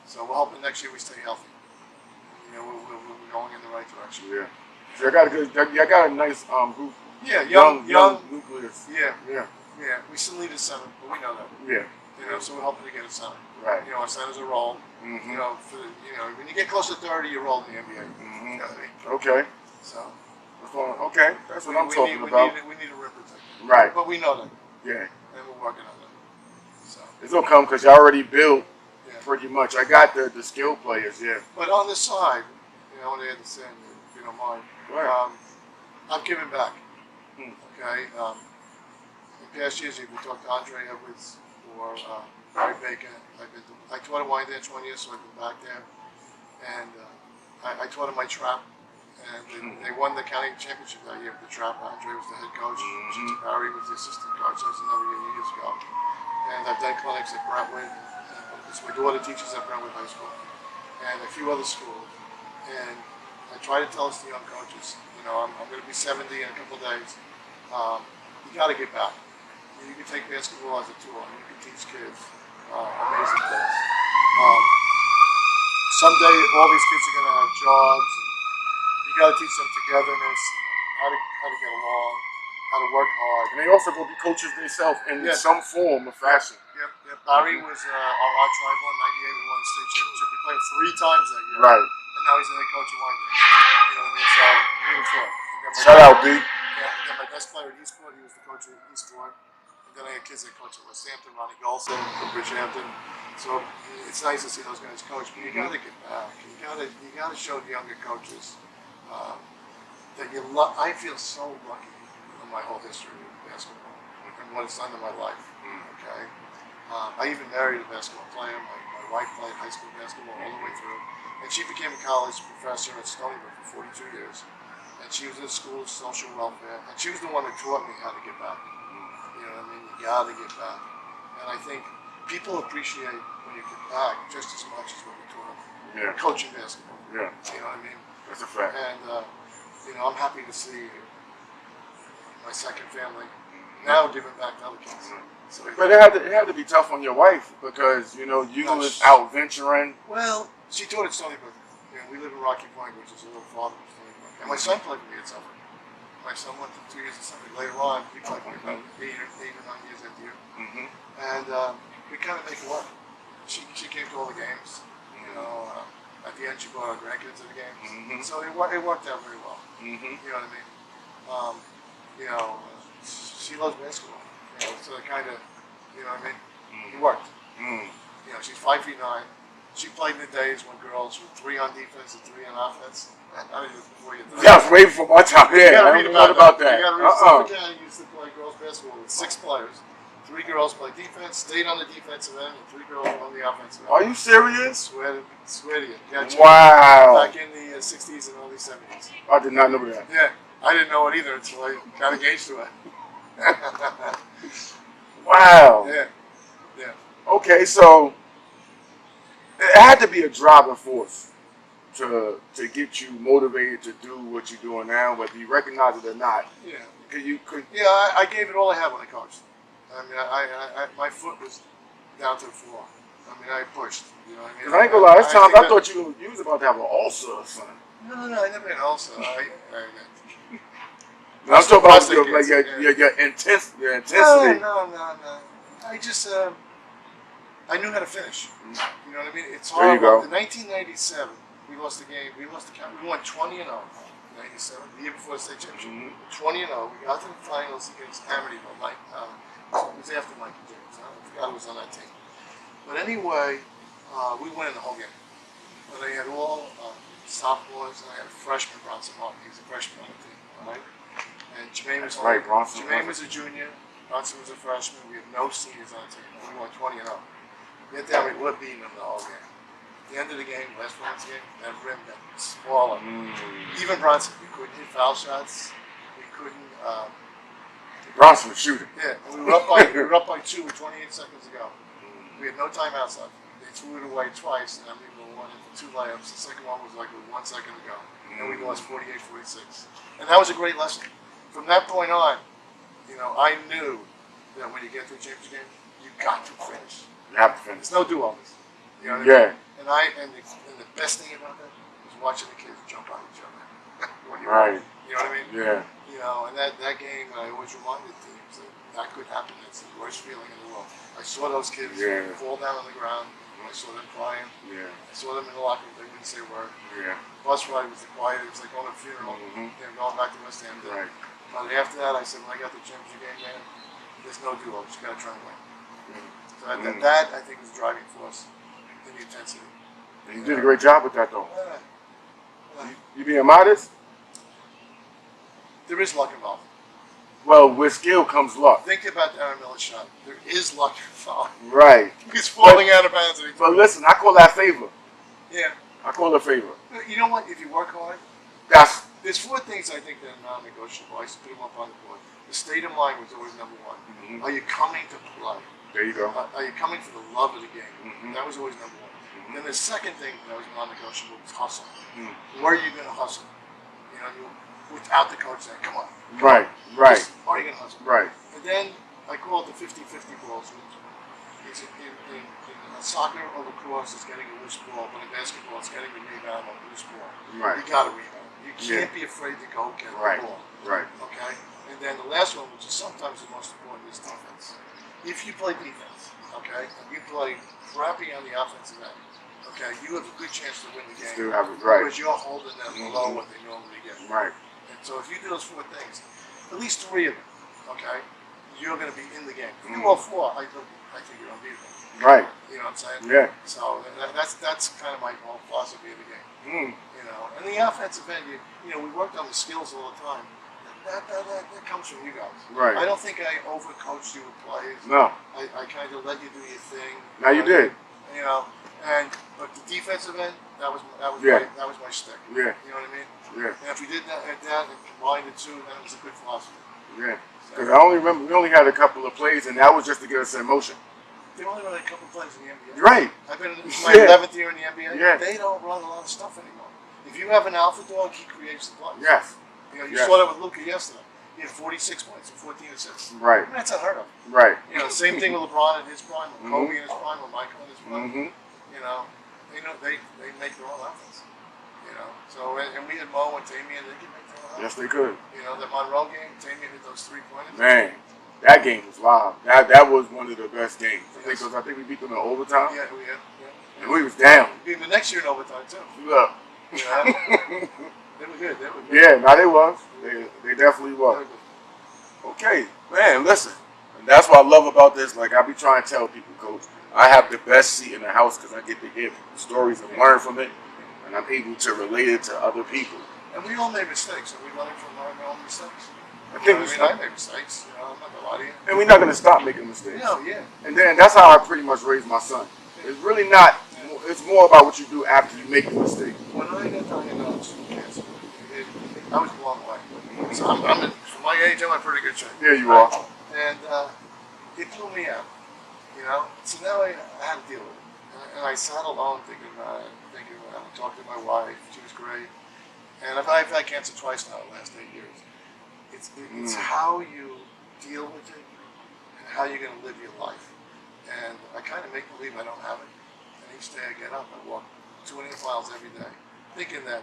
So we're hoping next year we stay healthy. We're going in the right direction. Yeah. So I got a nice group. Yeah, young nucleus. Yeah. We still need a center, but we know that. Yeah. So we're hoping to get a center. Right. Our centers are rolled. When you get close to 30, you're rolled in the NBA. You know what I mean? Okay. So. Okay, that's what I'm talking about. We need a rim protector. Right. But we know that. Yeah. And we're working on that. So. It's gonna come because you already built pretty much. I got the skill players, But on the side, I want to add this in, if you don't mind. I've given back. Okay. In past years, if we talked to Andre Edwards or Barry Bacon, I taught at Wine Dance 1 year, so I've been back there, and I taught him my trap, and they won the county championship that year with the trap. Andre was the head coach, Barry was the assistant coach. That was another years ago. And I've done clinics at Brentwood. My daughter teaches at Brentwood High School, and a few other schools. And I try to tell us the young coaches, I'm going to be 70 in a couple of days. You got to get back. You can take basketball as a tool. You can teach kids amazing things. Someday, all these kids are going to have jobs. And you got to teach them togetherness, and how to get along, how to work hard. And they also go be coaches themselves in some form or fashion. Yep. Barry was our arch rival in '98. We won the state championship. We played 3 times that year. Right. And now he's the head coach of Wine Dance. You know what I mean? So, really fun. Shout out, B. then my best player at Eastport, he was the coach at Eastport. And then I had kids that coach at West Hampton, Ronnie Golson from Bridgehampton. So it's nice to see those guys coach, but you got to get back. You got to show the younger coaches that you love. I feel so lucky in my whole history of basketball and what it's done to my life. Okay, I even married a basketball player. My wife played high school basketball all the way through, and she became a college professor at Stony Brook for 42 years. And she was in the school of social welfare, and she was the one that taught me how to get back. You know what I mean? You got to get back, and I think people appreciate when you get back just as much as when you taught them. Yeah. Coaching basketball. Yeah. You know what I mean? That's a fact. And you know, I'm happy to see my second family now giving back to other kids. So, But it had to be tough on your wife because you know you was out venturing. well, she taught at Stony Brook. You know, we live in Rocky Point, which is a little farther from Stony Brook. And my son played with me at Suffolk. My son went to 2 years at Suffolk. Later on, he played with me about 8 or 9 years after you. And we kind of make it work. She came to all the games. You know, at the end she brought our grandkids to the games. So it worked out very well. You know what I mean? You know, she loves basketball. You know, so it kind of, you know what I mean? It worked. You know, she's 5'9". She played in the days when girls were 3 on defense and 3 on offense. I mean, before you Yeah, I was waiting for my time. Yeah, I don't know about that. You got to read Suffolk County used to play girls basketball with 6 players. 3 girls played defense, stayed on the defensive end, and 3 girls on the offensive end. Are you serious? Swear to you. Gotcha. Wow. Back in the 60s and early 70s. I did not know that. Yeah, I didn't know it either until I got engaged to it. Wow. Yeah, yeah. Okay, so it had to be a driving force to get you motivated to do what you're doing now, whether you recognize it or not. Yeah. Yeah, I gave it all I had when I coached. I mean, I my foot was down to the floor. I mean, I pushed. You know what I mean? Cause I ain't gonna lie, there's times I thought you was about to have an ulcer or something. No, I never had an ulcer. I'm talking about prostate your, like cancer, your intensity. No. I just, I knew how to finish. You know what I mean? It's There you hard. go. In 1997, we lost the game. We lost the count. We won 20-0. 97, the year before the state championship. 20-0. We got to the finals against Amityville. It was after Michael James. I forgot who was on that team. But anyway, we won in the whole game. But they had all sophomores, and I had a freshman, Bronson Martin. He was a freshman on the team. All right? And Jermaine was Jermaine was a junior. Bronson was a freshman. We had no seniors on the team. We won 20-0. Get down, we were beating them the whole game. At the end of the game, last one's game, that rim got smaller. Even Bronson, we couldn't hit foul shots. We couldn't. Bronson was shooting. Yeah, and we were up by 2 with 28 seconds to go. We had no timeouts left. They threw it away twice, and I mean, we won it for 2 layups. The second one was like with 1 second to go, and we lost 48-46. And that was a great lesson. From that point on, you know, I knew that when you get to a championship game, you got to finish. You have to finish. There's no do-overs. You know what I mean? And the best thing about that was watching the kids jump on each other. Right. You know what I mean? Yeah. You know, and that game, I always reminded teams that could happen. It's the worst feeling in the world. I saw those kids fall down on the ground. I saw them crying. Yeah. I saw them in the locker room. They wouldn't say a word. Yeah. Bus ride was the quiet. It was like going to a funeral. They were going back to West Hampton. Right. But after that, I said, when I got the championship game, man, there's no do-overs. You got to try and win. So that, I think, was the driving force in the intensity. And you did a great job with that, though. Yeah. You being modest? There is luck involved. Well, with skill comes luck. Think about the Aaron Miller shot. There is luck involved. Right. He's falling out of bounds. But listen, I call that favor. Yeah. I call it favor. You know what? If you work hard, there's 4 things I think that are non-negotiable. I used to put them up on the board. The state of mind was always number 1. Are you coming to play? There you go. Are you coming for the love of the game? That was always number 1. Then the second thing that was non-negotiable was hustle. Where are you going to hustle? You know, without the coach saying, come on. Right. Just, are you going to hustle? Right. And then I call it the 50-50 balls. In soccer or lacrosse, it's getting a loose ball, but in basketball, it's getting a rebound on a loose ball. Right. You got to rebound. You can't be afraid to go get the ball. Right. Okay? And then the last one, which is sometimes the most important, is defense. If you play defense, okay, and you play crappy on the offensive end, okay, you have a good chance to win the game. Still have it, right. Because you're holding them below what they normally get. Right. And so if you do those 4 things, at least 3 of them, okay, you're going to be in the game. If you do all 4, I think you're unbeatable. Right. You know what I'm saying? Yeah. So that's kind of my whole philosophy of the game. You know, and the offensive end, you know, we worked on the skills all the time. That comes from you guys. Right. I don't think I overcoached you with plays. No. I kind of let you do your thing. Now you did. You know, but the defensive end, that was Yeah. my stick. Yeah. You know what I mean? Yeah. And if we did that and combined the two, then it was a good philosophy. Yeah. Because I only remember we only had a couple of plays, and that was just to get us in motion. They only run a couple plays in the NBA. Right. I've been in my 11th year in the NBA. Yeah. They don't run a lot of stuff anymore. If you have an alpha dog, he creates the plays. Yes. You know, you Yes. saw that with Luka yesterday. He had 46 points and 14 assists. Right. I mean, that's unheard of. Right. You know, same thing with LeBron in his prime, with Kobe in his prime, with Michael in his prime. Mm-hmm. You know, they make their own offense. You know, so and we had Mo and Damian, they could make their own offense. Yes, they could. You know, the Monroe game, Damian hit those 3-pointers. Man, that game was wild. That was one of the best games. I think we beat them in overtime. Yeah, we had. And we was down. We beat them the next year in overtime too. Look. You know? They were good. They were good. Yeah, no, they was. They definitely was. Okay, man, listen. And that's what I love about this. Like, I be trying to tell people, Coach, I have the best seat in the house because I get to hear stories and learn from it. And I'm able to relate it to other people. And we all made mistakes, and we learn from our own mistakes. I made mistakes. You know, I'm not gonna lie to you. And we're not going to stop making mistakes. No, yeah. And then that's how I pretty much raised my son. It's really not, it's more about what you do after you make the mistake. When I got diagnosed with cancer, I was blown away. So for my age, I'm in pretty good shape. There you are. And it blew me out, you know. So now I had to deal with it. And I sat alone thinking about it, I talked to my wife, she was great. And I've had cancer twice now in the last 8 years. It's how you deal with it and how you're going to live your life. And I kind of make believe I don't have it. And each day I get up, I walk 2.5 miles every day, thinking that,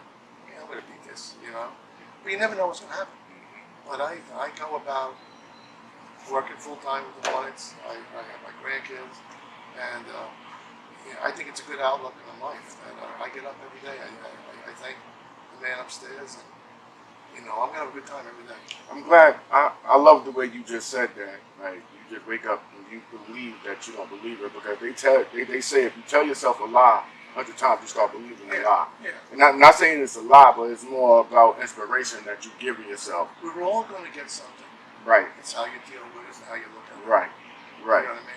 I'm going to beat this, you know. But you never know what's going to happen. But I go about working full time with the Hornets. I have my grandkids, and I think it's a good outlook in life. And I get up every day. I thank the man upstairs, and I'm gonna have a good time every day. I'm glad. I love the way you just said that. Like, you just wake up and you believe that you don't believe it, because they say if you tell yourself a lie 100 times, you start believing the lie. Yeah. And I'm not saying it's a lie, but it's more about inspiration that you give yourself. We're all going to get something. Right. It's how you deal with it and how you look at it. Right. Right. You know what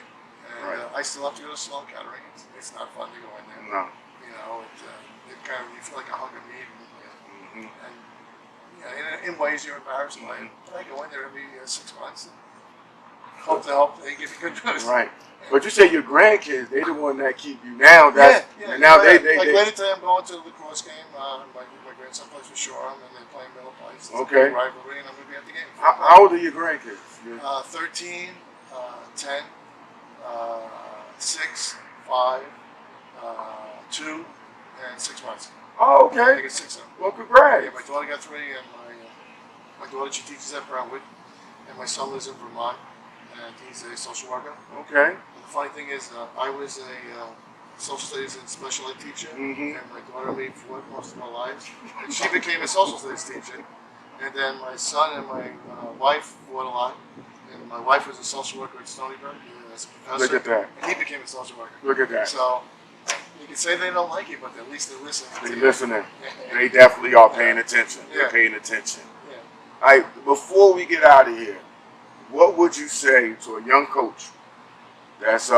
I mean? And I still have to go to Sloan Kettering. It's not fun to go in there. No. You know, it kind of, you feel like a hunk of meat. And in ways you're embarrassed by it. But I go in there every 6 months and hope they give you good news. Right. But you say your grandkids, they the one that keep you now. That's, yeah. And now they like later today, I'm going to the lacrosse game. My grandson plays for Shoreham, and they're playing Miller Place. It's Okay. a big rivalry, and I'm going to be at the game. How old are your grandkids? 13, 10, 6, 5, 2, and 6 months. Oh, I okay. get 6 of them. Well, congrats. Yeah, my daughter got 3, and my daughter, she teaches at Brentwood, and my son lives in Vermont, and he's a social worker. Okay. And the funny thing is, I was a social studies and special ed teacher, and my daughter and me fought most of our lives, and she became a social studies teacher. And then my son and my wife fought a lot, and my wife was a social worker at Stony Brook as a professor. Look at that. And he became a social worker. Look at that. So you can say they don't like it, but at least they're listening. They listening. They definitely are paying attention. They're paying attention. Yeah. All right, before we get out of here, what would you say to a young coach that's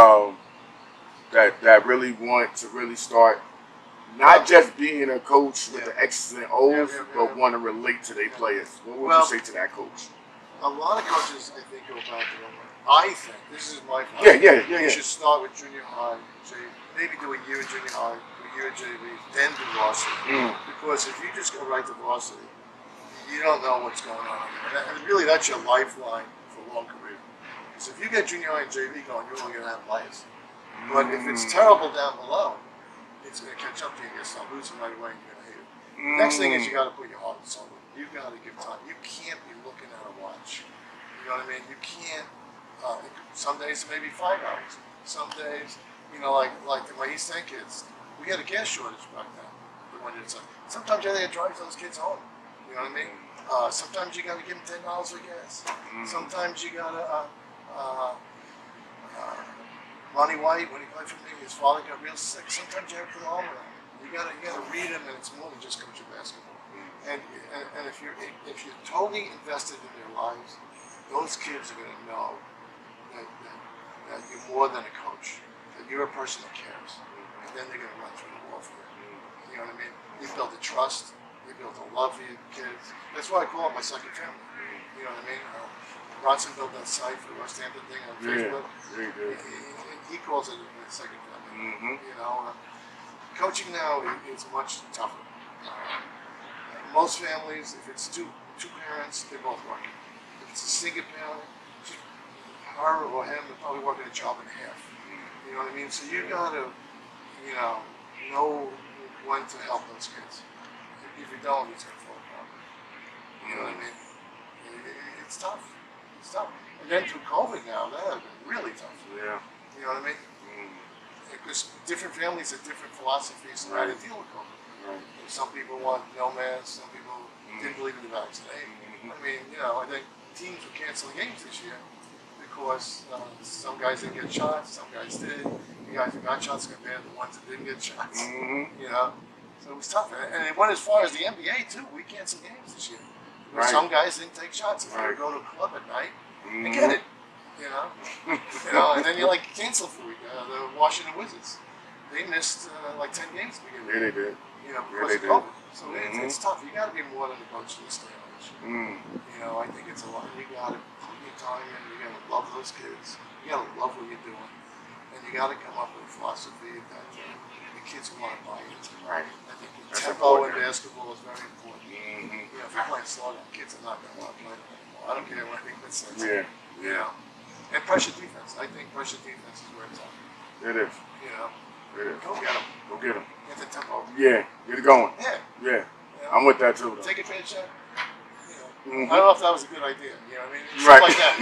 that really want to really start not just being a coach with the X's and O's, but want to relate to their players? What would you say to that coach? A lot of coaches, I think, go back to them. I think, this is my philosophy. Yeah. You should start with junior high, maybe do a year at junior high, a year at JV, then do varsity. Because if you just go right to varsity, you don't know what's going on. And really, that's your lifeline for a long career. Because if you get junior high and JV going, you're only going to have players. But if it's terrible down below, it's going to catch up to you and you're going to lose them right away and you're going to hate it. Next thing is you got to put your heart and soul in. You've got to give time. You can't be looking at a watch. You know what I mean? You can't. Some days maybe 5 hours. Some days, like my East End kids, we had a gas shortage back then. Sometimes I had to drive those kids home. know what I mean? Sometimes you gotta give them $10 for gas. Sometimes you gotta, Ronnie White, when he played for me, his father got real sick. Sometimes you have to put an arm around him. You gotta read him, and it's more than just coaching basketball. And if you're totally invested in their lives, those kids are gonna know that you're more than a coach. That you're a person that cares. And then they're gonna run through the wall for you. You know what I mean? You build a trust. You build a love for your kids. That's why I call it my second family. You know what I mean? Bronson built that site for the West Hampton thing on Facebook. He calls it a second family. You know, coaching now is much tougher. Most families, if it's two parents, they're both working. If it's a single parent, her or him, they're probably working a job and a half. You know what I mean? So you gotta, know when to help those kids. If you don't, it's gonna fall apart. You know what I mean? It's tough. It's tough. And then through COVID now, that has been really tough. Yeah. You know what I mean? Because different families have different philosophies on how to deal with COVID. Right. Some people want no masks, some people didn't believe in the vaccine. I mean, I think teams were canceling games this year because some guys didn't get shots, some guys did. The guys who got shots compared to the ones that didn't get shots. So it was tough. And it went as far as the NBA, too. We canceled games this year. Right. Some guys didn't take shots. If they would go to a club at night and get it. And then you cancel for a week. The Washington Wizards, they missed 10 games at the beginning. Yeah, they did. Because of COVID. So it's tough. You got to be more than a coach in this day and age. I think it's a lot. You got to put your time in. You got to love those kids. You got to love what you're doing, and you got to come up with a philosophy that the kids want to buy into. Right. I think the tempo in basketball is very important. If you're playing slow down, kids are not going to want to play anymore. I don't care what anyone says. Yeah. And pressure defense. I think pressure defense is where it's at. It is. Go get them. Go get them. Get the tempo. Yeah. Get it going. Yeah. I'm with that too. Though. Take a paycheck. I don't know if that was a good idea. You know what I mean? Right. Like that,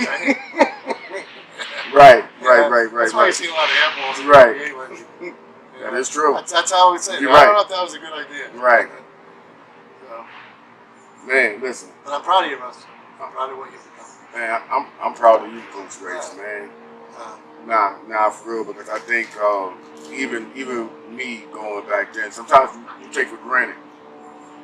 right? Right. That's why you see a lot of airballs. Right. That is true. That's how I would say it. You're I right. don't know if that was a good idea. Right. Man, listen. But I'm proud of you, Russ. I'm proud of what you've become. Man, I'm proud of you, Coach Wrase, man. Nah, for real, because I think even me going back then, sometimes you take for granted.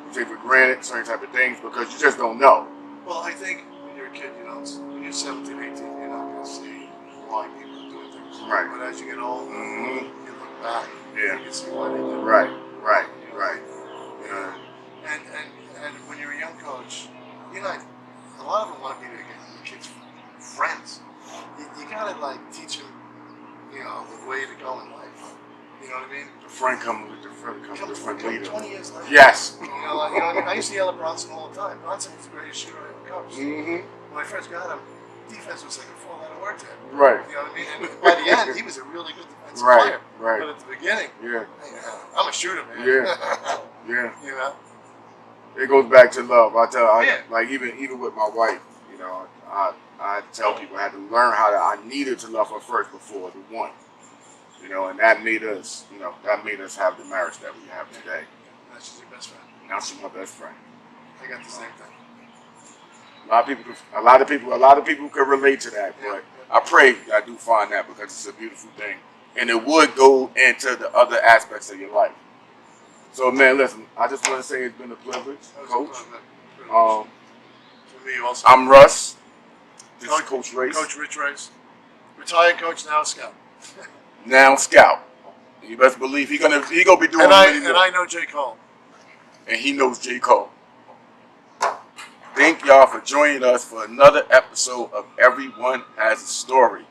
You take for granted certain type of things because you just don't know. Well, I think when you're a kid, when you're 17, 18, you're not going to see why people are doing things. Right. But as you get older, you look back, Yeah. you can see why they did it. Right. And when you're a young coach, a lot of them want to be the kids' friends. You gotta teach them, the way to go in life. You know what I mean? The friend comes with the friend leader. 20 years later. Yes. I used to yell at Bronson all the time. Bronson was the greatest shooter I ever coached. When I first got him, defense was like a four-letter word to him. Right. You know what I mean? And by the end, he was a really good defensive player. Right. But at the beginning, Yeah. I'm a shooter, man. Yeah. It goes back to love. Even with my wife, I tell people I had to learn I needed to love her first before the one. And that made us, have the marriage that we have today. Now she's your best friend. Now she's my best friend. I got the same thing. A lot of people could relate to that, but I pray I do find that because it's a beautiful thing. And it would go into the other aspects of your life. So, man, listen, I just want to say it's been a privilege, Coach. For me also. I'm Russ. This is Coach Wrase. Coach Rich Wrase. Retired coach, now scout. Now scout. You best believe he gonna be doing and more. I know J. Cole. And he knows J. Cole. Thank y'all for joining us for another episode of Everyone Has a Story.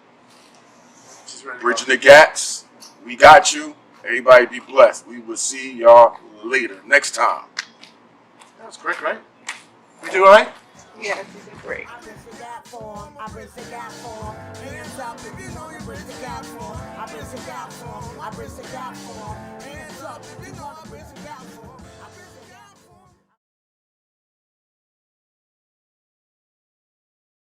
Bridging the gaps. We got you. Everybody be blessed. We will see y'all later. Next time. That was quick, right? We do all right? Yes, this is great. I bridge the gap for him. I bridge the gap for him. Hands up if you know you bridge the gap for him. I bridge the gap for him. I bridge the gap for him. Hands up if you know I bridge the gap for him.